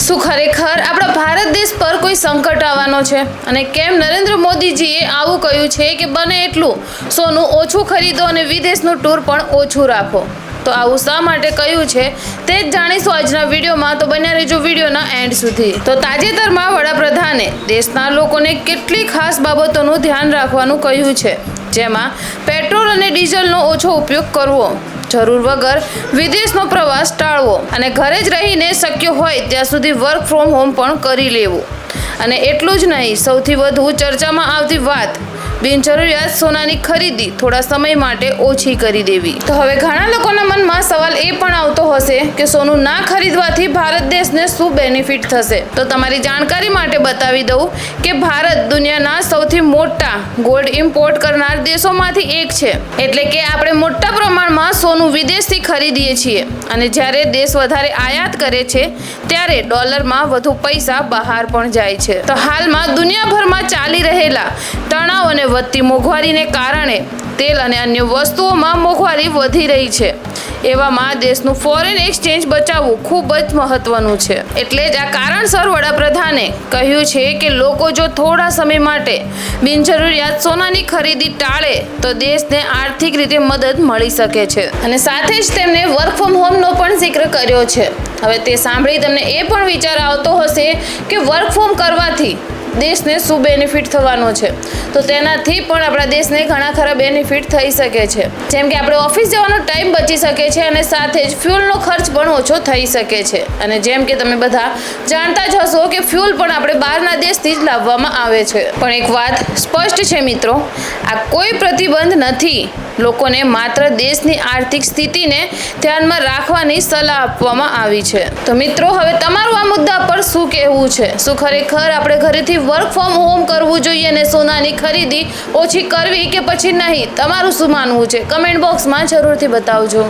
શું ખરેખર આપણા ભારત દેશ પર કોઈ સંકટ આવવાનો છે અને કેમ નરેન્દ્ર મોદીજીએ આવું કહ્યું છે કે બને એટલું સોનું ઓછું ખરીદો અને વિદેશનું ટૂર પણ ઓછું રાખો? તો આવું શા માટે કહ્યું છે તે જ જાણીશું આજના વિડીયોમાં, તો બન્યા રહેજો વિડીયોના એન્ડ સુધી। તો તાજેતરમાં વડાપ્રધાને દેશના લોકોને કેટલી ખાસ બાબતોનું ધ્યાન રાખવાનું કહ્યું છે, જેમાં પેટ્રોલ અને ડીઝલનો ઓછો ઉપયોગ કરવો, જરૂર વગર વિદેશનો પ્રવાસ ટાળવો અને ઘરે જ રહીને શક્ય હોય ત્યાં સુધી વર્ક ફ્રોમ હોમ પણ કરી લેવું। અને એટલું જ નહીં, સૌથી વધુ ચર્ચામાં આવતી વાત બિનજરૂરિયાત સોનાની ખરીદી થોડા સમય માટે ઓછી કરી દેવી। તો હવે ઘણા લોકોના મનમાં સવાલ એ પણ આવતો હશે કે સોનું ના ખરીદવાથી ભારત દેશને શું બેનિફિટ થશે? તો તમારી જાણકારી માટે બતાવી દઉં કે ભારત દુનિયાના સૌથી મોટા ગોલ્ડ ઇમ્પોર્ટ કરનાર દેશોમાંથી એક છે, એટલે કે આપણે મોટા પ્રમાણમાં સોનું વિદેશથી ખરીદીએ છીએ અને જ્યારે દેશ વધારે આયાત કરે છે ત્યારે ડોલરમાં વધુ પૈસા બહાર પણ જાય છે। તો હાલમાં દુનિયાભરમાં ચાલી રહેલા તણાવ અને વધતી મોંઘવારીને કારણે તેલ અને અન્ય વસ્તુઓમાં મોંઘવારી વધી રહી છે। એવામાં દેશનું ફોરેન એક્સચેન્જ બચાવવું ખૂબ જ મહત્વનું છે। એટલે જ આ કારણસર વડાપ્રધાને કહ્યું છે કે લોકો જો થોડા સમય માટે બિનજરૂરિયાત સોનાની ખરીદી ટાળે તો દેશને આર્થિક રીતે મદદ મળી શકે છે। અને સાથે જ તેમણે વર્ક ફ્રોમ હોમનો પણ જિક્ર કર્યો છે। હવે તે સાંભળી તમને એ પણ વિચાર આવતો હશે કે વર્ક ફ્રોમ કરવાથી દેશને શું બેનિફિટ થવાનો છે? તો તેનાથી પણ આપણા દેશને ઘણા ખરા બેનિફિટ થઈ શકે છે, જેમ કે આપણે ઓફિસ જવાનો ટાઈમ બચી શકે છે અને સાથે જ ફ્યુલનો ખર્ચ પણ ઓછો થઈ શકે છે। અને જેમ કે તમે બધા જાણતા જ હશો કે ફ્યુલ પણ આપણે બહારના દેશથી જ લાવવામાં આવે છે। પણ એક વાત સ્પષ્ટ છે મિત્રો, આ કોઈ પ્રતિબંધ નથી। લોકોને માત્ર દેશની આર્થિક સ્થિતિને ધ્યાનમાં રાખવાની સલાહ આપવામાં આવી છે। તો મિત્રો, હવે તમારું આ મુદ્દા પર શું કહેવું છે? શું ખરેખર આપણે ઘરેથી વર્ક ફ્રોમ હોમ કરવું જોઈએ અને સોનાની ખરીદી ઓછી કરવી કે પછી નહીં? તમારું શું માનવું છે? કમેન્ટ બોક્સમાં જરૂરથી બતાવજો।